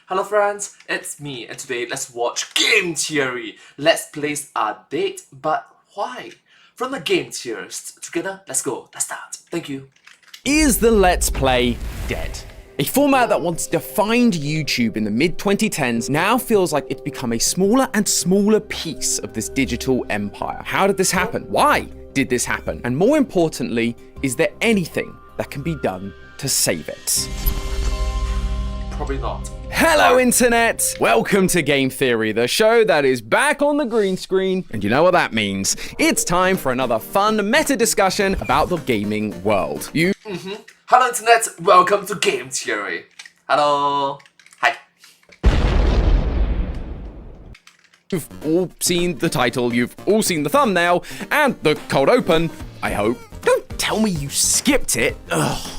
Hello friends, it's me, and today let's watch Game Theory. Let's place a date, but why? From the game tiers. Together, let's go, let's start. Thank you. Is the Let's Play dead? A format that once defined YouTube in the mid-2010s now feels like it's become a smaller and smaller piece of this digital empire. How did this happen? Why did this happen? And more importantly, is there anything that can be done to save it? Probably not. Hello internet! Welcome to Game Theory, the show that is back on the green screen, and you know what that means. It's time for another fun meta discussion about the gaming world. Hello internet, welcome to Game Theory. Hello. Hi. You've all seen the title, you've all seen the thumbnail, and the cold open, I hope. Don't tell me you skipped it. Ugh.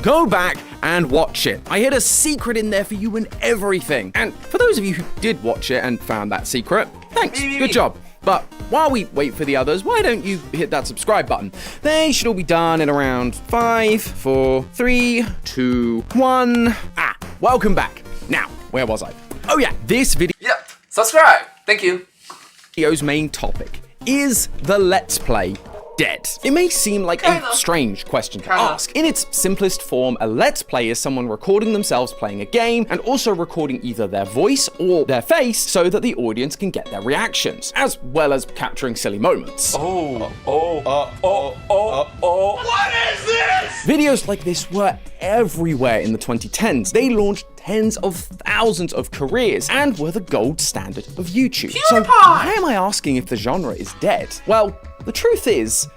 Go back and watch it. I hid a secret in there for you and everything. And for those of you who did watch it and found that secret, thanks, good job. But while we wait for the others, why don't you hit that subscribe button? They should all be done in around 5, 4, 3, 2, 1. Welcome back. Now, where was I? Oh yeah, this Yep, subscribe. Thank you. video's main topic is the Let's Play dead? It may seem like a strange question to ask. In its simplest form, a Let's Play is someone recording themselves playing a game and also recording either their voice or their face so that the audience can get their reactions, as well as capturing silly moments. What is this? Videos like this were everywhere in the 2010s. They launched tens of thousands of careers and were the gold standard of YouTube. So why am I asking if the genre is dead? Well, the truth is,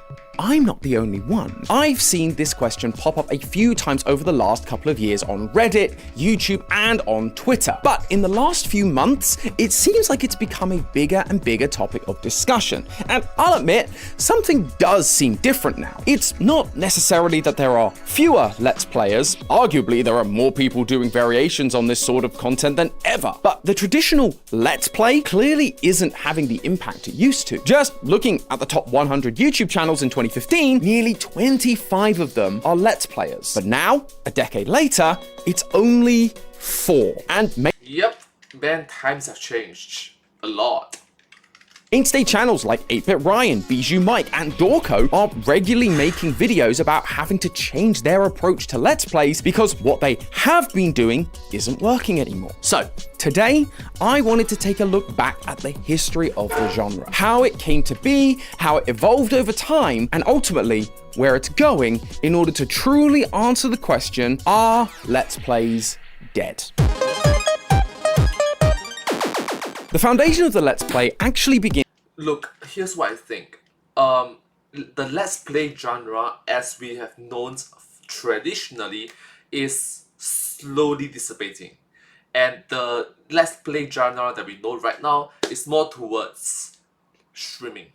I'm not the only one. I've seen this question pop up a few times over the last couple of years on Reddit, YouTube, and on Twitter. But in the last few months, it seems like it's become a bigger and bigger topic of discussion. And I'll admit, something does seem different now. It's not necessarily that there are fewer Let's Players. Arguably, there are more people doing variations on this sort of content than ever. But the traditional Let's Play clearly isn't having the impact it used to. Just looking at the top 100 YouTube channels in 2015, nearly 25 of them are Let's Players. But now, a decade later, it's only 4. And Yep, man, times have changed a lot. mainstay channels like 8-Bit Ryan, Bijou Mike, and Dorco are regularly making videos about having to change their approach to Let's Plays because what they have been doing isn't working anymore. So, today, I wanted to take a look back at the history of the genre, how it came to be, how it evolved over time, and ultimately, where it's going in order to truly answer the question, are Let's Plays dead? The foundation of the Let's Play actually begins. Look, here's what I think. The Let's Play genre, as we have known traditionally, is slowly dissipating. And the Let's Play genre that we know right now is more towards streaming,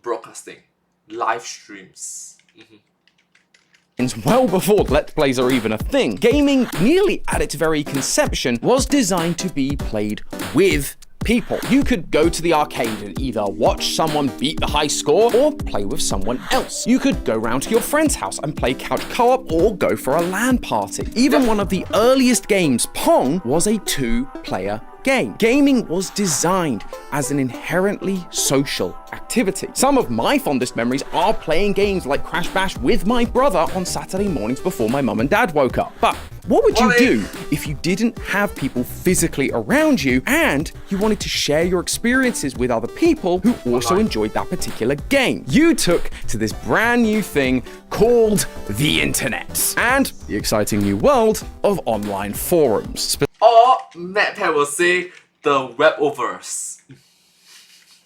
broadcasting, live streams. Well before Let's Plays are even a thing. Gaming, nearly at its very conception, was designed to be played with people. You could go to the arcade and either watch someone beat the high score or play with someone else. You could go round to your friend's house and play couch co-op or go for a LAN party. Even one of the earliest games, Pong, was a 2-player game. Gaming was designed as an inherently social activity. Some of my fondest memories are playing games like Crash Bash with my brother on Saturday mornings before my mum and dad woke up. But what would you do if you didn't have people physically around you and you wanted to share your experiences with other people who also enjoyed that particular game? You took to this brand new thing called the internet and the exciting new world of online forums. Or MacPad will say the Weboverse.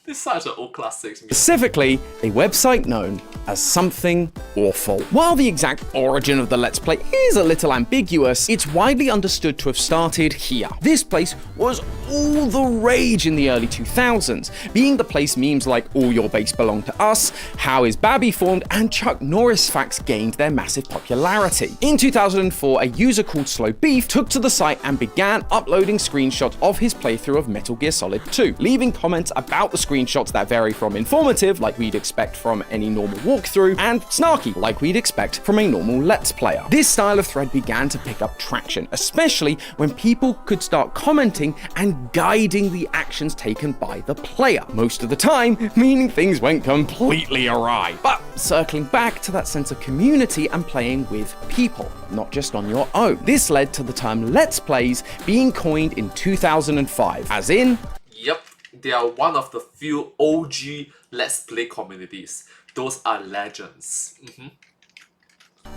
This is such an old classic. Specifically, a website known as Something Awful. While the exact origin of the Let's Play is a little ambiguous, it's widely understood to have started here. This place was all the rage in the early 2000s, being the place memes like All Your Base Belong to Us, How Is Babby Formed, and Chuck Norris facts gained their massive popularity. In 2004, a user called Slow Beef took to the site and began uploading screenshots of his playthrough of Metal Gear Solid 2, leaving comments about the screen screenshots that vary from informative, like we'd expect from any normal walkthrough, and snarky, like we'd expect from a normal Let's Player. This style of thread began to pick up traction, especially when people could start commenting and guiding the actions taken by the player, most of the time meaning things went completely awry. But circling back to that sense of community and playing with people, not just on your own. This led to the term Let's Plays being coined in 2005, as in... Yep, they are one of the few OG Let's Play communities. Those are legends.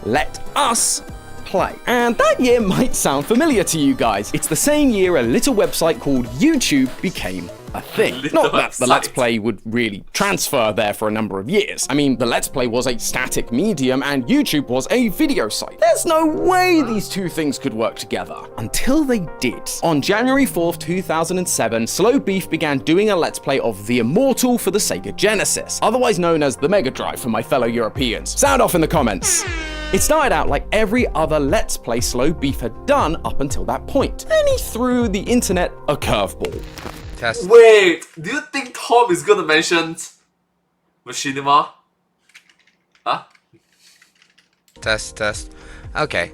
Let us play. And that year might sound familiar to you guys. It's the same year a little website called YouTube became a thing. Not that the Let's Play would really transfer there for a number of years. I mean, the Let's Play was a static medium and YouTube was a video site. There's no way these two things could work together. Until they did. On January 4th, 2007, Slow Beef began doing a Let's Play of The Immortal for the Sega Genesis, otherwise known as the Mega Drive for my fellow Europeans. Sound off in the comments. It started out like every other Let's Play Slow Beef had done up until that point. And he threw the internet a curveball. Test. Wait, do you think Tom is gonna mention Machinima? Huh? Test. Okay.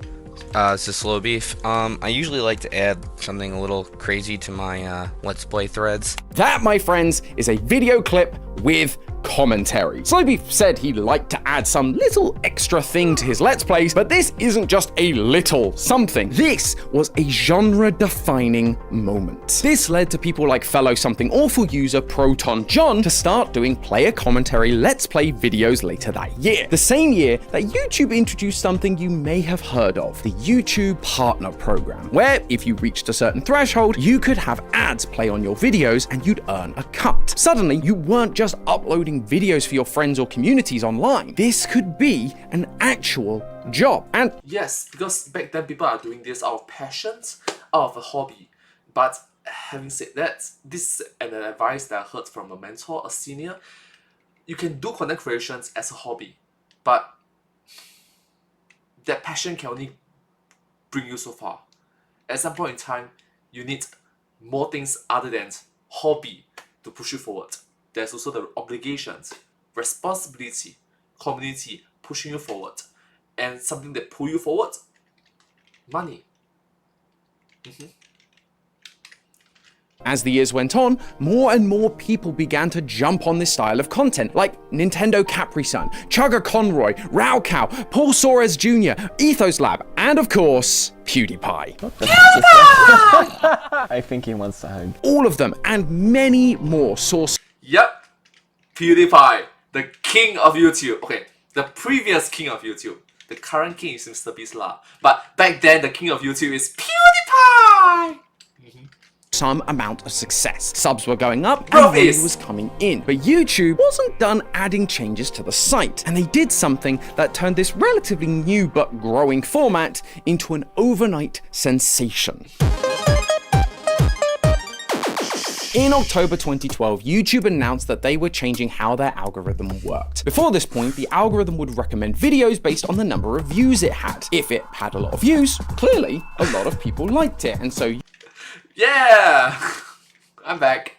This is Slow Beef. I usually like to add something a little crazy to my Let's Play threads. That, my friends, is a video clip with commentary. Slow Beef said he'd like to add some little extra thing to his Let's Plays, but this isn't just a little something. This was a genre-defining moment. This led to people like fellow Something Awful user Proton John to start doing player commentary Let's Play videos later that year. The same year that YouTube introduced something you may have heard of, the YouTube Partner Program, where if you reached a certain threshold, you could have ads play on your videos and you'd earn a cut. Suddenly, you weren't just uploading videos for your friends or communities online. This could be an actual job. And yes, because back then people are doing this out of passions, out of a hobby. But having said that, this is an advice that I heard from a mentor, a senior. You can do content creations as a hobby, but that passion can only bring you so far. At some point in time, you need more things other than hobby to push you forward. There's also the obligations, responsibility, community pushing you forward, and something that pull you forward, money. as the years went on, more and more people began to jump on this style of content, like Nintendo Capri-Sun, Chugga Conroy, Raocow, Paul Soares Jr., Ethos Lab, and of course, PewDiePie. I think he wants to hug. All of them, and many more, saw... Yep, PewDiePie, the king of YouTube. Okay, the previous king of YouTube. The current king is Mr. Beast lah. But back then, the king of YouTube is PewDiePie! some amount of success. Subs were going up and money was coming in. But YouTube wasn't done adding changes to the site, and they did something that turned this relatively new but growing format into an overnight sensation. In October 2012, YouTube announced that they were changing how their algorithm worked. Before this point, the algorithm would recommend videos based on the number of views it had. If it had a lot of views, clearly a lot of people liked it, and so yeah, I'm back.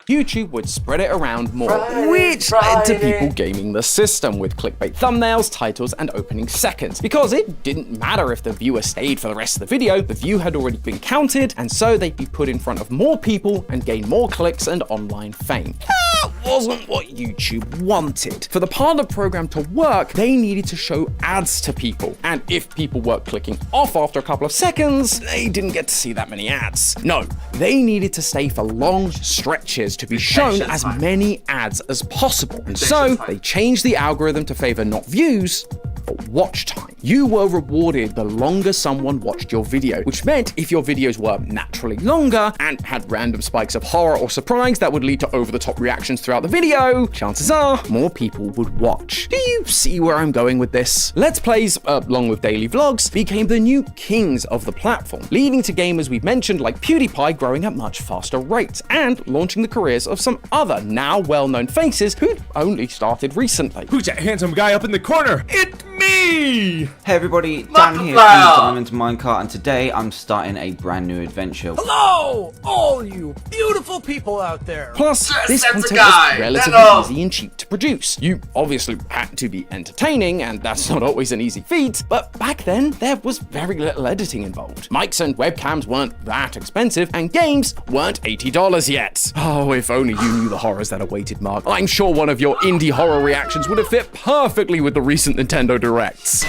YouTube would spread it around more, which led to people gaming the system with clickbait thumbnails, titles, and opening seconds. Because it didn't matter if the viewer stayed for the rest of the video, the view had already been counted, and so they'd be put in front of more people and gain more clicks and online fame. That wasn't what YouTube wanted. For the partner program to work, they needed to show ads to people. And if people were clicking off after a couple of seconds, they didn't get to see that many ads. No, they needed to stay for long stretches to be shown as many ads as possible. And so they changed the algorithm to favor not views, but watch time. You were rewarded the longer someone watched your video, which meant if your videos were naturally longer and had random spikes of horror or surprise that would lead to over-the-top reactions throughout the video, chances are more people would watch. Do you see where I'm going with this? Let's Plays, along with daily vlogs, became the new kings of the platform, leading to gamers we've mentioned like PewDiePie growing at much faster rates and launching the careers of some other now well-known faces who'd only started recently. Who's that handsome guy up in the corner? It's Me! Hey everybody, Dan here from Diamond Minecart, and today I'm starting a brand new adventure. Hello, all you beautiful people out there. Plus, this that's a content guy. was relatively Hello. easy and cheap to produce. You obviously had to be entertaining, and that's not always an easy feat, but back then, there was very little editing involved. Mics and webcams weren't that expensive, and games weren't $80 yet. Oh, if only you knew the horrors that awaited Mark. I'm sure one of your indie horror reactions would have fit perfectly with the recent Nintendo Directs.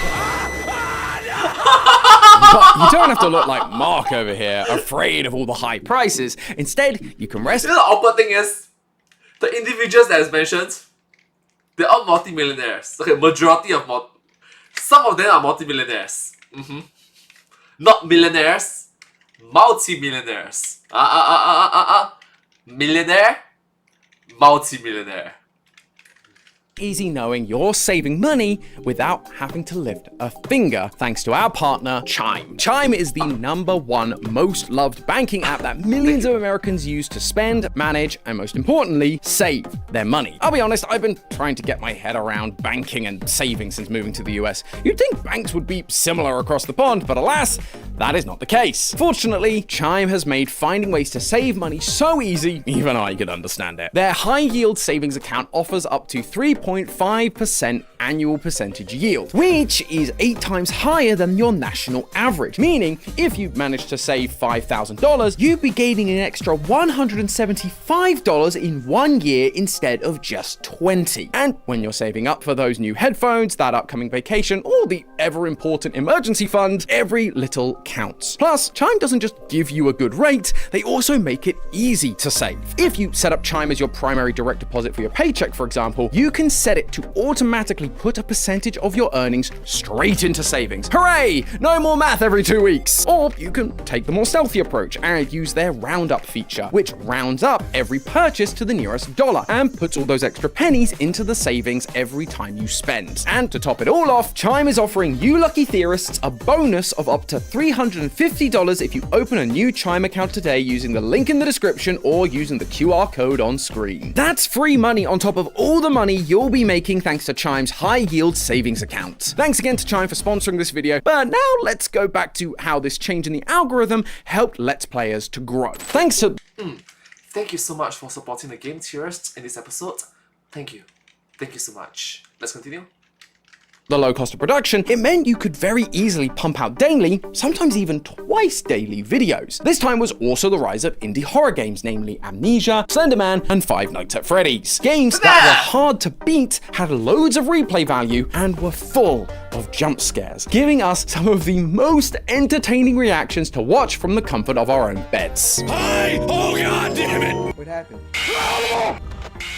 But you don't have to look like Mark over here, afraid of all the high prices. Instead, you can rest. You know the awkward thing is, the individuals that is mentioned, they're all multi-millionaires. Okay, majority of some of them are multi-millionaires. Not millionaires, multi-millionaires. Millionaire, multi-millionaire. Easy knowing you're saving money without having to lift a finger thanks to our partner, Chime. Chime is the #1 most loved banking app that millions of Americans use to spend, manage, and most importantly, save their money. I'll be honest, I've been trying to get my head around banking and saving since moving to the US. You'd think banks would be similar across the pond, but alas, that is not the case. Fortunately, Chime has made finding ways to save money so easy, even I could understand it. Their high-yield savings account offers up to 3.5% annual percentage yield, which is 8 times higher than your national average, meaning if you manage to save $5,000, you'd be gaining an extra $175 in 1 year instead of just 20. And when you're saving up for those new headphones, that upcoming vacation, or the ever-important emergency fund, every little counts. Plus, Chime doesn't just give you a good rate, they also make it easy to save. If you set up Chime as your primary direct deposit for your paycheck, for example, you can set it to automatically put a percentage of your earnings straight into savings. Hooray! No more math every 2 weeks. Or you can take the more stealthy approach and use their roundup feature, which rounds up every purchase to the nearest dollar and puts all those extra pennies into the savings every time you spend. And to top it all off, Chime is offering you lucky theorists a bonus of up to $350 if you open a new Chime account today using the link in the description or using the QR code on screen. That's free money on top of all the money you'll be making thanks to Chime's high-yield savings account. Thanks again to Chime for sponsoring this video, but now let's go back to how this change in the algorithm helped Let's Players to grow. Thanks to... Thank you so much for supporting the game theorists in this episode. Thank you. Thank you so much. Let's continue. The low cost of production, it meant you could very easily pump out daily, sometimes even twice daily videos. This time was also the rise of indie horror games, namely Amnesia, Slender Man, and Five Nights at Freddy's. Games that were hard to beat, had loads of replay value, and were full of jump scares, giving us some of the most entertaining reactions to watch from the comfort of our own beds. Hi! Oh god damn it! What happened?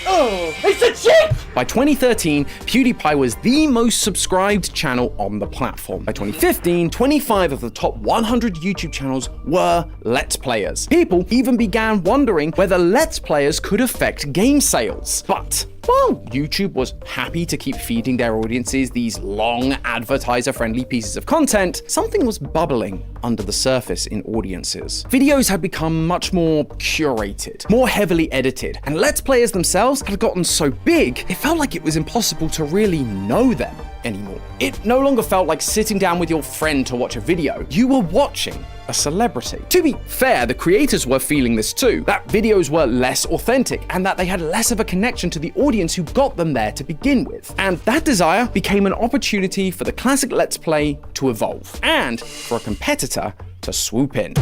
Oh, it's a chick! By 2013, PewDiePie was the most subscribed channel on the platform. By 2015, 25 of the top 100 YouTube channels were Let's Players. People even began wondering whether Let's Players could affect game sales. But while YouTube was happy to keep feeding their audiences these long, advertiser-friendly pieces of content, something was bubbling under the surface in audiences. Videos had become much more curated, more heavily edited, and Let's Players themselves had gotten so big, it felt like it was impossible to really know them anymore. It no longer felt like sitting down with your friend to watch a video. You were watching a celebrity. To be fair, the creators were feeling this too, that videos were less authentic and that they had less of a connection to the audience who got them there to begin with. And that desire became an opportunity for the classic Let's Play to evolve and for a competitor to swoop in.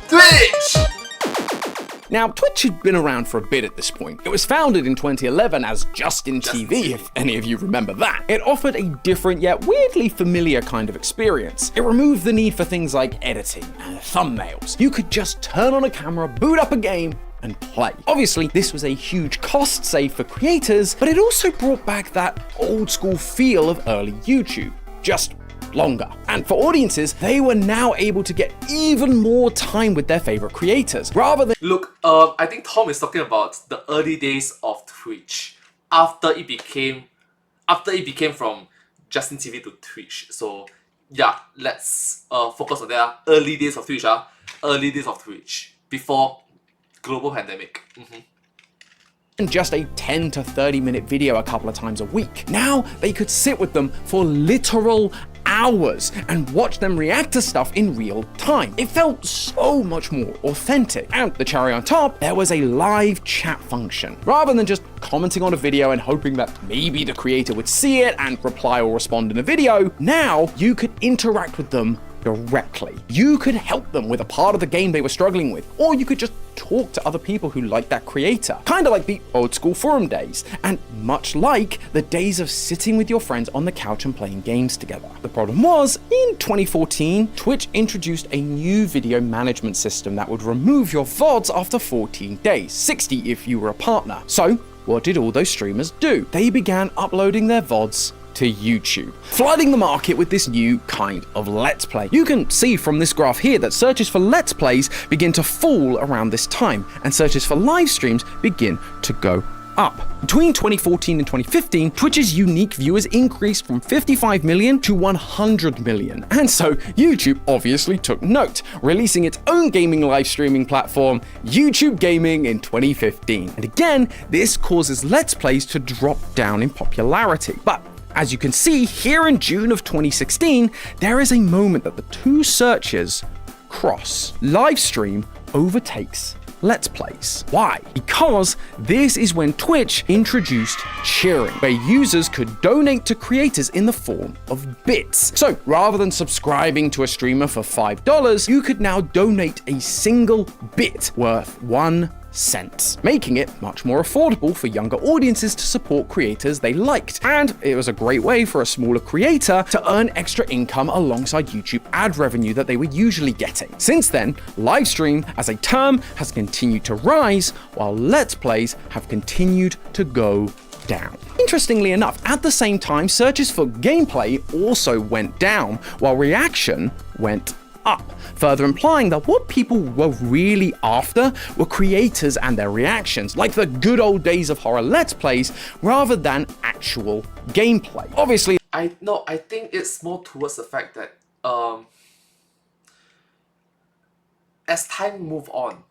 Twitch! Now, Twitch had been around for a bit at this point. It was founded in 2011 as Justin TV, if any of you remember that. It offered a different yet weirdly familiar kind of experience. It removed the need for things like editing and thumbnails. You could just turn on a camera, boot up a game, and play. Obviously, this was a huge cost save for creators, but it also brought back that old school feel of early YouTube. Just longer. And for audiences, they were now able to get even more time with their favorite creators, rather than... Look, I think Tom is talking about the early days of Twitch after it became from Justin TV to Twitch. So yeah, let's focus on their early days of Twitch. Early days of Twitch before global pandemic. and just a 10 to 30 minute video a couple of times a week. Now they could sit with them for literal hours and watch them react to stuff in real time. It felt so much more authentic. And the cherry on top, there was a live chat function. Rather than just commenting on a video and hoping that maybe the creator would see it and reply or respond in a video, now you could interact with them directly. You could help them with a part of the game they were struggling with, or you could just talk to other people who like that creator. Kind of like the old school forum days, and much like the days of sitting with your friends on the couch and playing games together. The problem was, in 2014, Twitch introduced a new video management system that would remove your VODs after 14 days, 60 if you were a partner. So, what did all those streamers do? They began uploading their VODs to YouTube, flooding the market with this new kind of Let's Play. You can see from this graph here that searches for Let's Plays begin to fall around this time, and searches for live streams begin to go up. Between 2014 and 2015, Twitch's unique viewers increased from 55 million to 100 million. And so YouTube obviously took note, releasing its own gaming live streaming platform, YouTube Gaming, in 2015. And again, this causes Let's Plays to drop down in popularity. But as you can see here in June of 2016, there is a moment that the two searches cross. Livestream overtakes Let's Plays. Why? Because this is when Twitch introduced cheering, where users could donate to creators in the form of bits. So rather than subscribing to a streamer for $5, you could now donate a single bit worth 1 cent, making it much more affordable for younger audiences to support creators they liked. And it was a great way for a smaller creator to earn extra income alongside YouTube ad revenue that they were usually getting. Since then, livestream as a term has continued to rise, while Let's Plays have continued to go down. Interestingly enough, at the same time, searches for gameplay also went down, while reaction went up, further implying that what people were really after were creators and their reactions, like the good old days of horror Let's Plays, rather than actual gameplay. Obviously, I think it's more towards the fact that as time move on,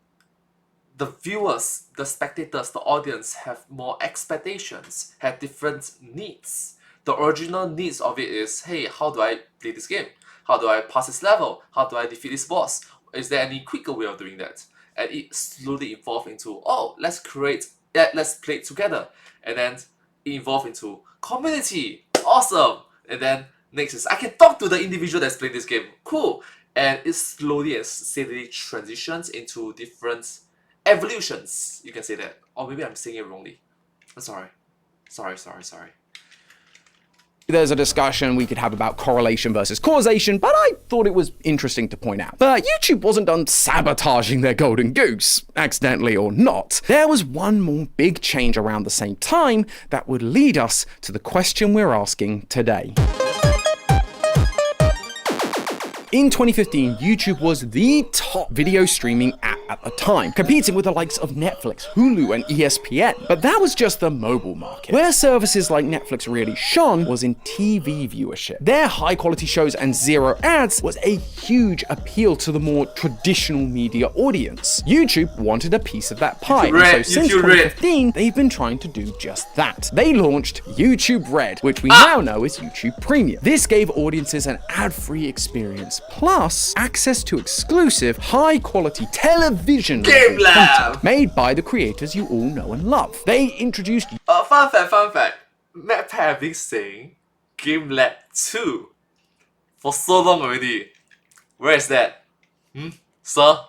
the viewers, the spectators, the audience have more expectations, have different needs. The original needs of it is, hey, how do I play this game? How do I pass this level? How do I defeat this boss? Is there any quicker way of doing that? And it slowly evolved into, oh, let's play it together. And then it evolved into community, awesome. And then next is, I can talk to the individual that's playing this game, cool. And it slowly and steadily transitions into different evolutions, you can say that. Or maybe I'm saying it wrongly. I'm sorry. Sorry. there's a discussion we could have about correlation versus causation, but I thought it was interesting to point out. But YouTube wasn't done sabotaging their golden goose, accidentally or not. There was one more big change around the same time that would lead us to the question we're asking today. In 2015, YouTube was the top video streaming app at the time, competing with the likes of Netflix, Hulu, and ESPN. But that was just the mobile market. Where services like Netflix really shone was in TV viewership. Their high-quality shows and zero ads was a huge appeal to the more traditional media audience. YouTube wanted a piece of that pie, and so since 2015, they've been trying to do just that. They launched YouTube Red, which we now know as YouTube Premium. This gave audiences an ad-free experience, plus access to exclusive, high-quality television content made by the creators you all know and love. They introduced... Fun fact. Matt have been saying GameLab 2 for so long already. Where is that? Sir?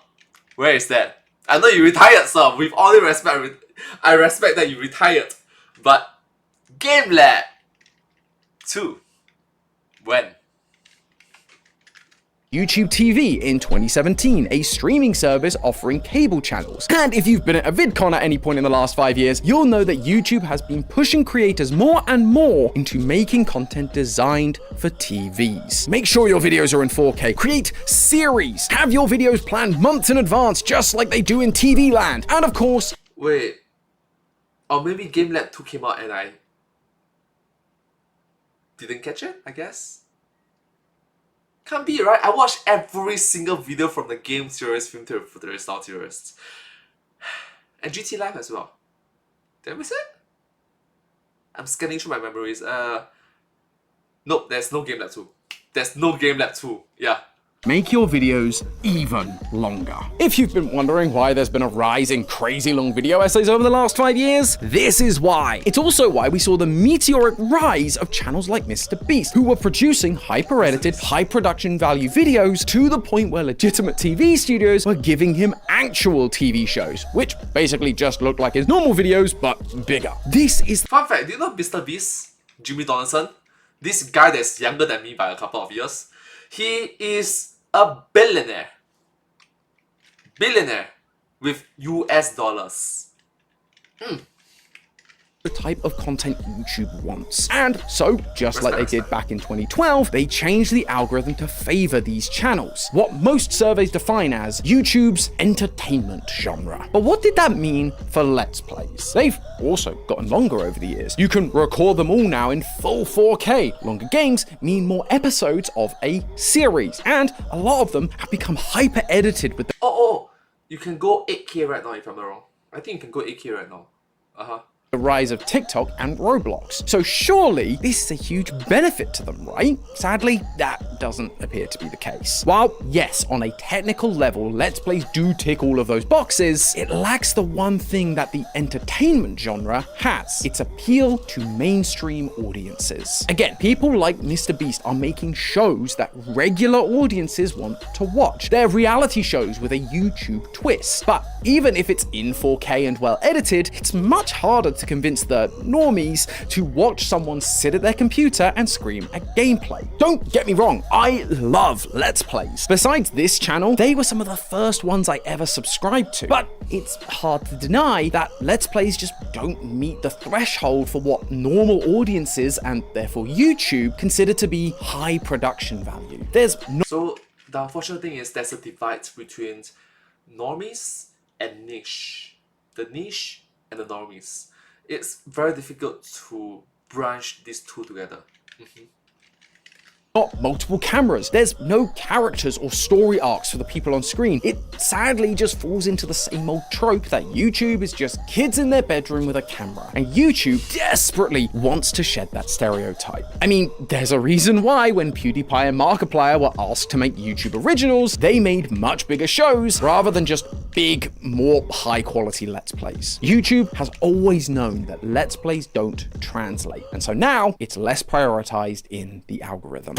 Where is that? I know you retired, sir. With all the respect, I respect that you retired. But GameLab 2, when? YouTube TV in 2017, a streaming service offering cable channels. And if you've been at a VidCon at any point in the last 5 years, you'll know that YouTube has been pushing creators more and more into making content designed for TVs. Make sure your videos are in 4K, create series, have your videos planned months in advance, just like they do in TV land. And of course... Wait, or maybe GameLab 2 came out and I didn't catch it, I guess? Can't be, right? I watched every single video from the game theorists, film theorists, style theorists. And GT Live as well. That was it? I'm scanning through my memories. Nope, there's no Game Lab 2. There's no Game Lab 2. Yeah. Make your videos even longer. If you've been wondering why there's been a rise in crazy long video essays over the last 5 years, this is why. It's also why we saw the meteoric rise of channels like MrBeast, who were producing hyper-edited, high production value videos to the point where legitimate TV studios were giving him actual TV shows, which basically just looked like his normal videos, but bigger. This is Fun fact, do you know MrBeast, Jimmy Donaldson? This guy that's younger than me by a couple of years. He is a billionaire. Billionaire with US dollars. the type of content YouTube wants. And so, just like they did back in 2012, they changed the algorithm to favor these channels, what most surveys define as YouTube's entertainment genre. But what did that mean for Let's Plays? They've also gotten longer over the years. You can record them all now in full 4K. Longer games mean more episodes of a series, and a lot of them have become hyper edited with the You can go 8K right now if I'm not wrong. I think you can go 8K right now. rise of TikTok and Roblox. So surely this is a huge benefit to them, right? Sadly, that doesn't appear to be the case. While yes, on a technical level, Let's Plays do tick all of those boxes, it lacks the one thing that the entertainment genre has: its appeal to mainstream audiences. Again, people like MrBeast are making shows that regular audiences want to watch. They're reality shows with a YouTube twist. But even if it's in 4K and well edited, it's much harder to convince the normies to watch someone sit at their computer and scream at gameplay. Don't get me wrong, I love Let's Plays. Besides this channel, they were some of the first ones I ever subscribed to. But it's hard to deny that Let's Plays just don't meet the threshold for what normal audiences, and therefore YouTube, consider to be high production value. There's no So the unfortunate thing is there's a divide between normies and niche. The niche and the normies. It's very difficult to branch these two together. Not multiple cameras. There's no characters or story arcs for the people on screen. It sadly just falls into the same old trope that YouTube is just kids in their bedroom with a camera. And YouTube desperately wants to shed that stereotype. I mean, there's a reason why when PewDiePie and Markiplier were asked to make YouTube originals, they made much bigger shows rather than just big, more high quality Let's Plays. YouTube has always known that Let's Plays don't translate. And so now it's less prioritized in the algorithm.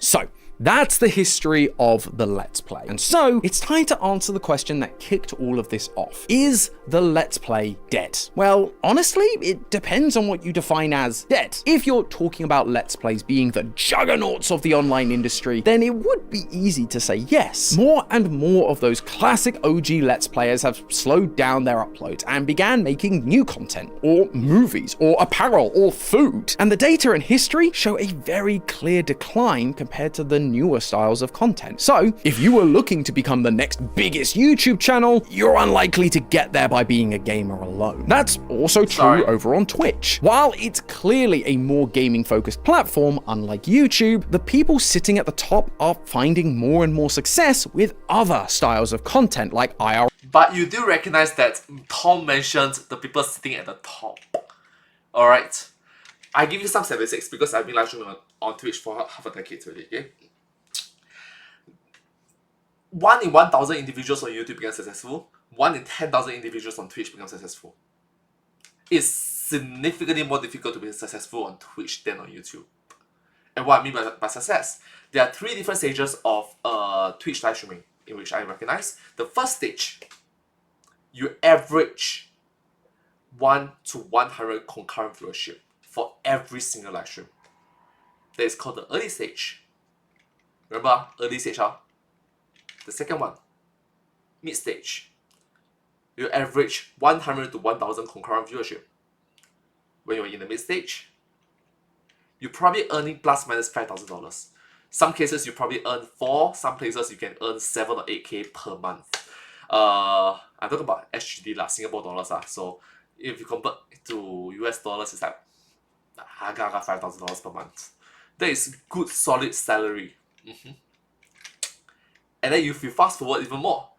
So, that's the history of the Let's Play. And so, it's time to answer the question that kicked all of this off. Is the Let's Play dead? Well, honestly, it depends on what you define as dead. If you're talking about Let's Plays being the juggernauts of the online industry, then it would be easy to say yes. More and more of those classic OG Let's Players have slowed down their uploads and began making new content, or movies, or apparel, or food. And the data and history show a very clear decline compared to the newer styles of content. So, if you were looking to become the next biggest YouTube channel, you're unlikely to get there by being a gamer alone. That's also true over on Twitch. While it's clearly a more gaming-focused platform, unlike YouTube, the people sitting at the top are finding more and more success with other styles of content like IRL. But you do recognize that Tom mentioned the people sitting at the top. Alright? I give you some statistics because I've been live streaming on Twitch for half a decade already, okay? 1 in 1,000 individuals on YouTube become successful. 1 in 10,000 individuals on Twitch become successful. It's significantly more difficult to be successful on Twitch than on YouTube. And what I mean by success, there are 3 different stages of Twitch live streaming in which I recognize. The first stage, you average 1 to 100 concurrent viewership for every single live stream. That is called the early stage. Remember, early stage, The second one, mid stage. You average 100 to 1,000 concurrent viewership. When you're in the mid stage, you're probably earning plus minus $5,000. Some cases you probably earn 4, some places you can earn 7 or 8K per month. I'm talking about SGD Singapore dollars So if you convert to US dollars, it's like $5,000 per month. That is good solid salary. And then if you fast forward even more,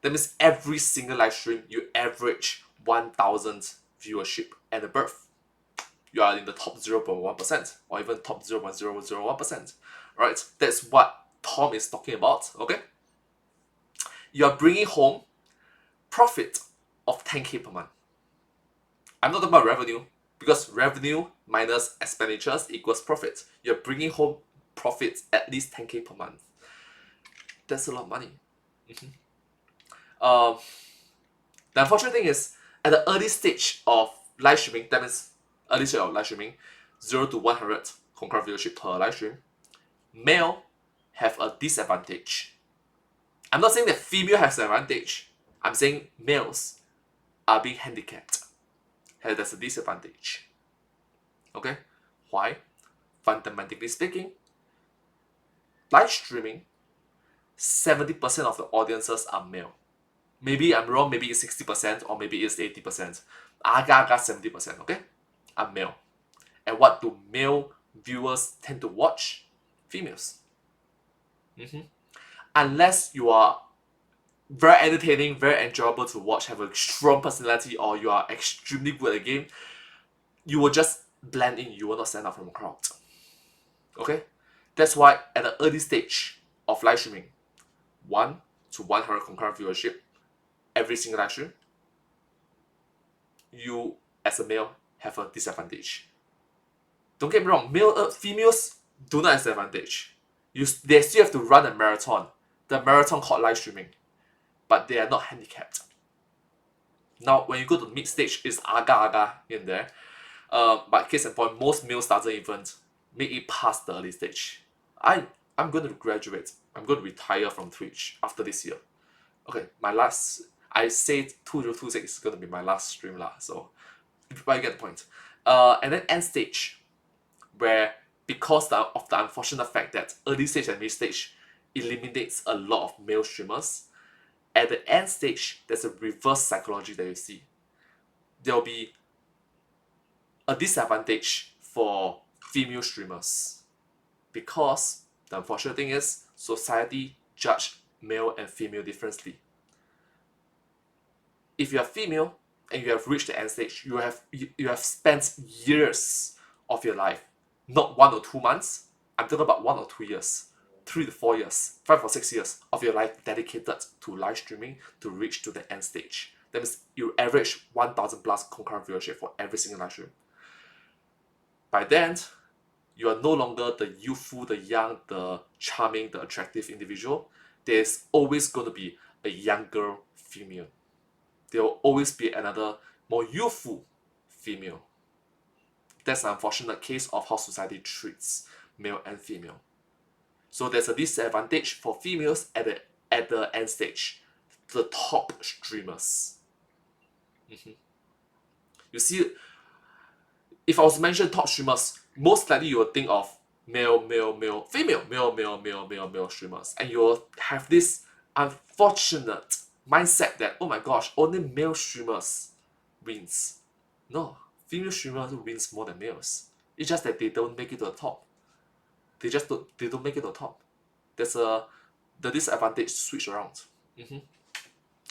That means every single live stream, you average 1,000 viewership and above. You are in the top 0.1% or even top 0.001%. Right? That's what Tom is talking about. Okay? You are bringing home profit of 10k per month. I'm not talking about revenue, because revenue minus expenditures equals profit. You're bringing home profits at least 10k per month. That's a lot of money. The unfortunate thing is, at the early stage of live streaming, that means early stage of live streaming, 0 to 100 concurrent viewership per live stream, male have a disadvantage. I'm not saying that female has an advantage. I'm saying males are being handicapped. And there's a disadvantage. Okay? Why? Fundamentally speaking, live streaming, 70% of the audiences are male. Maybe I'm wrong, maybe it's 60% or maybe it's 80%. Agak 70%, okay? Are male. And what do male viewers tend to watch? Females. Unless you are very entertaining, very enjoyable to watch, have a strong personality, or you are extremely good at the game, you will just blend in, you will not stand out from a crowd. Okay? That's why at the early stage of live streaming, 1 to 100 concurrent viewership, every single live stream, you as a male have a disadvantage. Don't get me wrong, females do not have an advantage. They still have to run a marathon, the marathon called live streaming, but they are not handicapped. Now, when you go to mid stage, it's aga in there. But case in point, most males doesn't even make it past the early stage. I'm going to graduate. I'm going to retire from Twitch after this year. Okay, I say 2026 is going to be my last stream lah. So, but you get the point. And then end stage, where because of the unfortunate fact that early stage and mid stage eliminates a lot of male streamers, at the end stage, there's a reverse psychology that you see. There'll be a disadvantage for female streamers, because the unfortunate thing is society judge male and female differently. If you are female and you have reached the end stage, you have spent years of your life, not 1 or 2 months. I'm talking about 1 or 2 years, 3 to 4 years, 5 or 6 years of your life dedicated to live streaming to reach to the end stage. That means you average 1,000 plus concurrent viewership for every single live stream. By then, you are no longer the youthful, the young, the charming, the attractive individual. There's always going to be a younger female. There will always be another more youthful female. That's an unfortunate case of how society treats male and female. So there's a disadvantage for females at the end stage, the top streamers. You see, if I was to mention top streamers, most likely you will think of male, female streamers, and you will have this unfortunate mindset that, oh my gosh, only male streamers wins. No, female streamers wins more than males. It's just that they don't make it to the top. They don't make it to the top. There's the disadvantage switch around.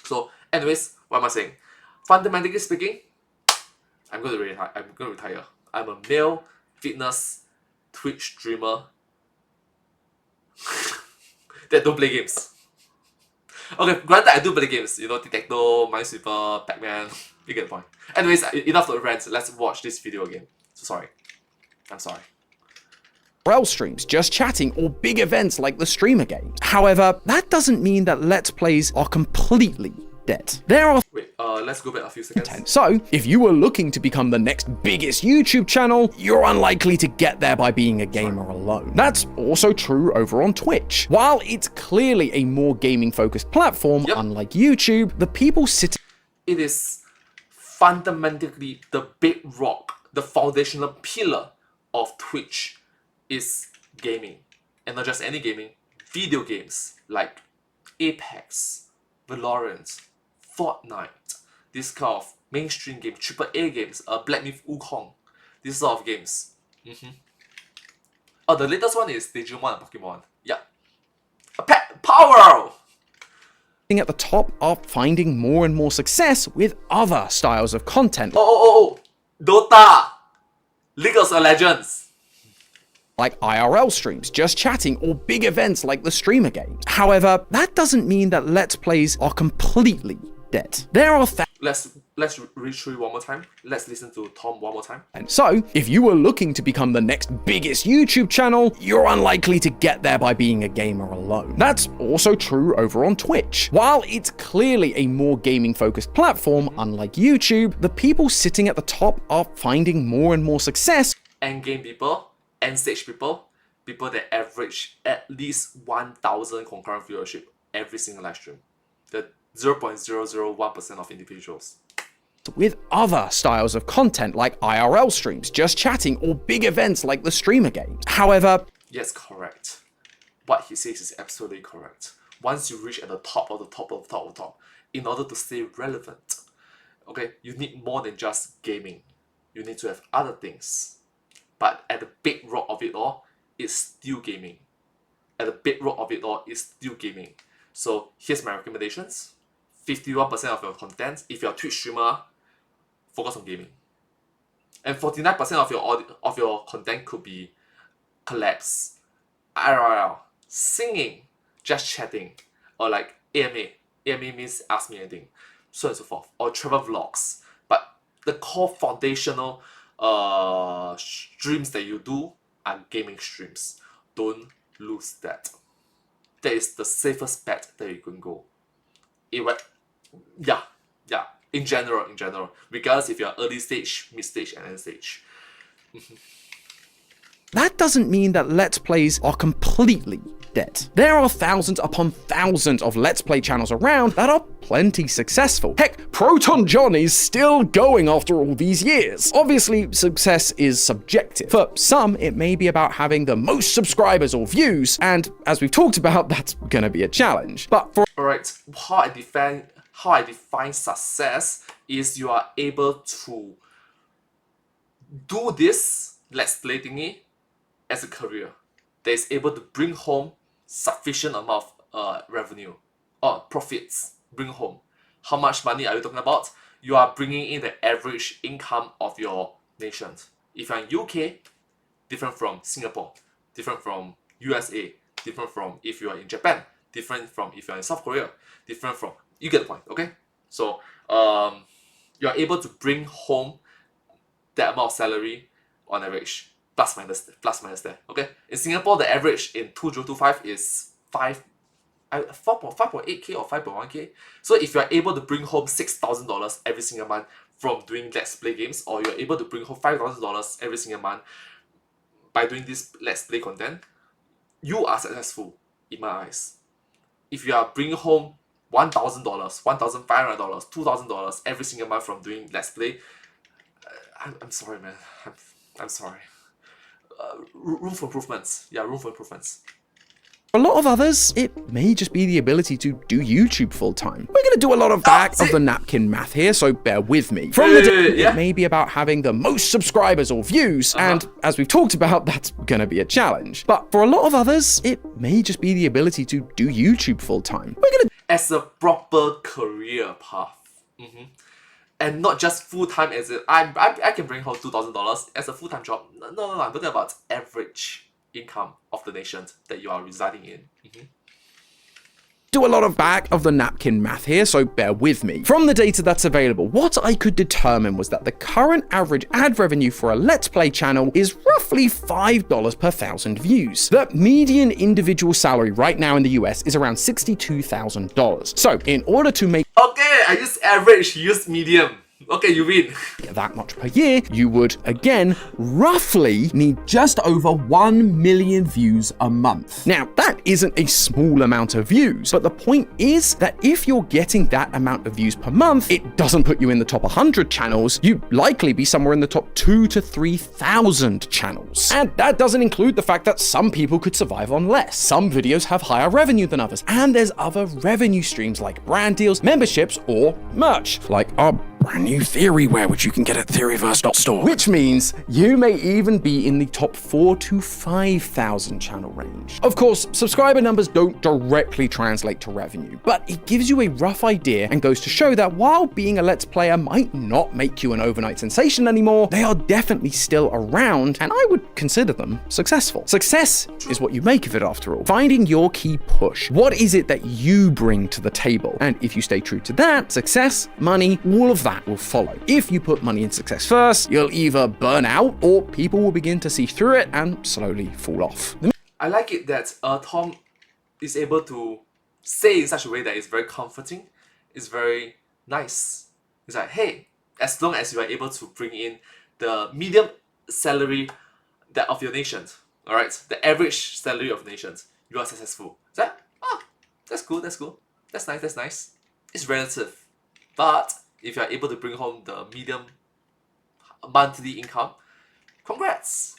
So, anyways, what am I saying? Fundamentally speaking, I'm going to retire. I'm a male fitness Twitch streamer that don't play games. Okay, granted I do play games, Tic-Tac-Toe, Minesweeper, Pac-Man, you get the point. Anyways, enough of the rants, let's watch this video again. So sorry. I'm sorry. RL streams, just chatting, or big events like the streamer games. However, that doesn't mean that Let's Plays are completely dead. There are Wait, let's go back a few seconds. So, if you were looking to become the next biggest YouTube channel, you're unlikely to get there by being a gamer alone. That's also true over on Twitch. While it's clearly a more gaming-focused platform, unlike YouTube, the people sitting... It is fundamentally the bedrock, the foundational pillar of Twitch is gaming. And not just any gaming, video games like Apex, Valorant, Fortnite, this kind of mainstream game, AAA games, Black Myth Wukong, this sort of games. Oh, the latest one is Digimon and Pokemon. Yeah. Pet Power! at the top are finding more and more success with other styles of content. Dota! League of Legends! Like IRL streams, just chatting, or big events like the streamer games. However, that doesn't mean that Let's Plays are completely dead. There are Let's read through one more time. Let's listen to Tom one more time. And so, if you were looking to become the next biggest YouTube channel, you're unlikely to get there by being a gamer alone. That's also true over on Twitch. While it's clearly a more gaming-focused platform, unlike YouTube, the people sitting at the top are finding more and more success. Endgame people, end stage people that average at least 1,000 concurrent viewership every single live stream. The 0.001% of individuals. With other styles of content like IRL streams, just chatting, or big events like the streamer games. However, yes, correct. What he says is absolutely correct. Once you reach at the top of the top of the top of the top, in order to stay relevant, okay, you need more than just gaming. You need to have other things. But at the bedrock of it all, it's still gaming. At the bedrock of it all, it's still gaming. So here's my recommendations. 51% of your content, if you're a Twitch streamer, focus on gaming. And 49% of your content could be collabs, IRL, singing, just chatting, or like AMA. AMA means ask me anything, so on and so forth, or travel vlogs. But the core foundational streams that you do are gaming streams. Don't lose that. That is the safest bet that you can go. In general, regardless if you're early stage, mid stage, and end stage. that doesn't mean that Let's Plays are completely dead. There are thousands upon thousands of Let's Play channels around that are plenty successful. Heck, Proton John is still going after all these years. Obviously, success is subjective. For some, it may be about having the most subscribers or views, and as we've talked about, that's gonna be a challenge. But for Alright, how I define success is you are able to do this Let's Play thingy as a career that is able to bring home sufficient amount of revenue or profits. Bring home. How much money are you talking about? You are bringing in the average income of your nation. If you're in UK, different from Singapore, different from USA, different from if you are in Japan, different from if you're in South Korea, different from, you get the point, okay? So you're able to bring home that amount of salary on average, plus minus there, okay? In Singapore, the average in 2025 is 4.8k or 5.1k. So if you're able to bring home $6,000 every single month from doing Let's Play games, or you're able to bring home $5,000 every single month by doing this Let's Play content, you are successful in my eyes. If you are bringing home $1,000, $1,500, $2,000 every single month from doing Let's Play, I'm sorry, man. I'm sorry. Room for improvements. Yeah, room for improvements. a lot of others, it may just be the ability to do YouTube full time. We're gonna do a lot of back of the napkin math here, so bear with me. From the it may be about having the most subscribers or views, and as we've talked about, that's gonna be a challenge. But for a lot of others, it may just be the ability to do YouTube full time. We're gonna as a proper career path. And not just full-time as in, I can bring home $2,000 as a full-time job. No, I'm talking about average income of the nation that you are residing in. do a lot of back of the napkin math here, so bear with me. From the data that's available, what I could determine was that the current average ad revenue for a Let's Play channel is roughly $5 per 1,000 views. The median individual salary right now in the US is around $62,000. So in order to make Okay, I use average, use medium. Okay, you win. that much per year, you would, again, roughly need just over 1 million views a month. Now, that isn't a small amount of views, but the point is that if you're getting that amount of views per month, it doesn't put you in the top 100 channels, you'd likely be somewhere in the top 2,000 to 3,000 channels. And that doesn't include the fact that some people could survive on less. Some videos have higher revenue than others, and there's other revenue streams like brand deals, memberships, or merch, like our brand new Theoryware, which you can get at Theoryverse.store. Which means you may even be in the top 4,000 to 5,000 channel range. Of course, subscriber numbers don't directly translate to revenue, but it gives you a rough idea and goes to show that while being a Let's Player might not make you an overnight sensation anymore, they are definitely still around, and I would consider them successful. Success is what you make of it after all. Finding your key push. What is it that you bring to the table? And if you stay true to that, success, money, all of that will follow. If you put money and success first, you'll either burn out or people will begin to see through it and slowly fall off. I like it that Tom is able to say in such a way that it's very comforting, it's very nice. It's like, hey, as long as you are able to bring in the medium salary that of your nation, all right, the average salary of nations, you are successful. It's like, oh, that's cool, that's cool, that's nice, that's nice. It's relative, but if you are able to bring home the medium monthly income, congrats.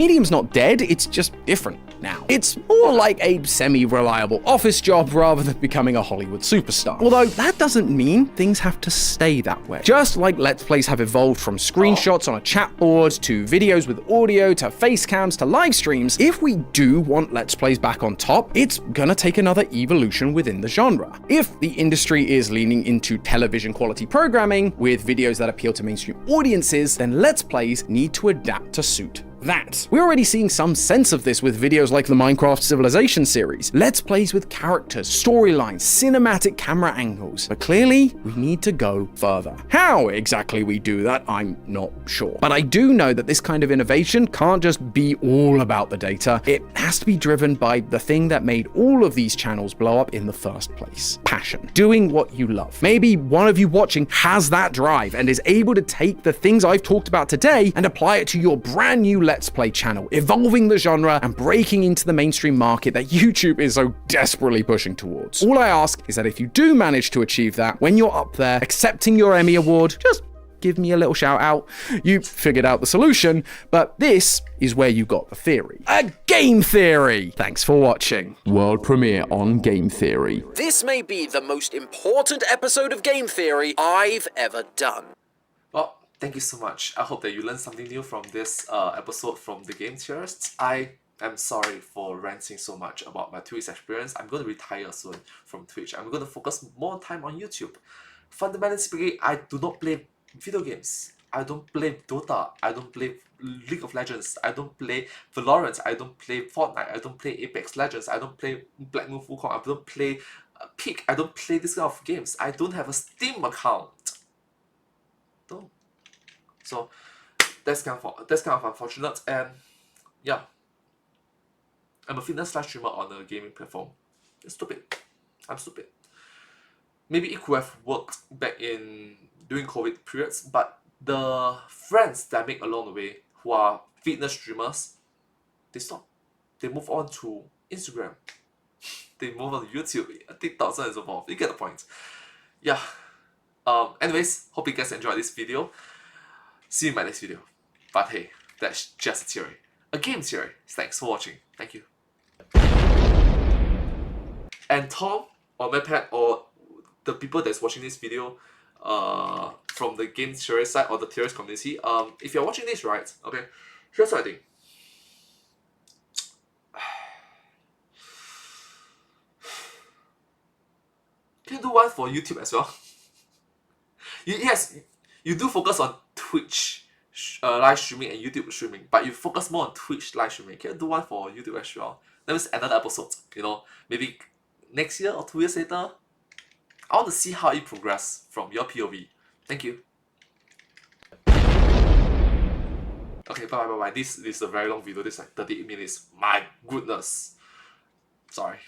Medium's not dead, it's just different now. It's more like a semi-reliable office job rather than becoming a Hollywood superstar. Although that doesn't mean things have to stay that way. Just like Let's Plays have evolved from screenshots on a chat board to videos with audio to face cams to live streams, if we do want Let's Plays back on top, it's gonna take another evolution within the genre. If the industry is leaning into television quality programming with videos that appeal to mainstream audiences, then Let's Plays need to adapt to suit that. We're already seeing some sense of this with videos like the Minecraft Civilization series. Let's Plays with characters, storylines, cinematic camera angles. But clearly, we need to go further. How exactly we do that, I'm not sure. But I do know that this kind of innovation can't just be all about the data. It has to be driven by the thing that made all of these channels blow up in the first place. Passion. Doing what you love. Maybe one of you watching has that drive and is able to take the things I've talked about today and apply it to your brand new Let's Play channel, evolving the genre and breaking into the mainstream market that YouTube is so desperately pushing towards. All I ask is that if you do manage to achieve that, when you're up there accepting your Emmy award, just give me a little shout out. You figured out the solution, but this is where you got the theory. A game theory! Thanks for watching. World premiere on Game Theory. This may be the most important episode of Game Theory I've ever done. Well, thank you so much. I hope that you learned something new from this episode from the Game Theorists. I am sorry for ranting so much about my Twitch experience. I'm going to retire soon from Twitch. I'm going to focus more time on YouTube. Fundamentally speaking, I do not play video games. I don't play Dota. I don't play League of Legends. I don't play Valorant. I don't play Fortnite. I don't play Apex Legends. I don't play Black Moon Wukong. I don't play Peak. I don't play this kind of games. I don't have a Steam account. Don't. So that's kind of unfortunate, and yeah, I'm a fitness live streamer on a gaming platform. It's stupid. I'm stupid. Maybe it could have worked back in during COVID periods, but the friends that I make along the way who are fitness streamers, they stop. They move on to Instagram. They move on to YouTube, TikTok, so on and so forth. You get the point. Yeah. Anyways, hope you guys enjoyed this video. See you in my next video. But hey, that's just a theory. A game theory. Thanks for watching. Thank you. And Tom, or MadPat, or the people that's watching this video from the game theory side or the theorist community, if you're watching this, right, okay, here's what I think. Can you do one for YouTube as well? Yes, you do focus on Twitch live streaming and YouTube streaming, but you focus more on Twitch live streaming. Can you do one for YouTube as well? That means another episode, you know, maybe next year or 2 years later. I want to see how it progress from your POV. Thank you. Okay, bye. This is a very long video. This is like 38 minutes. My goodness. Sorry.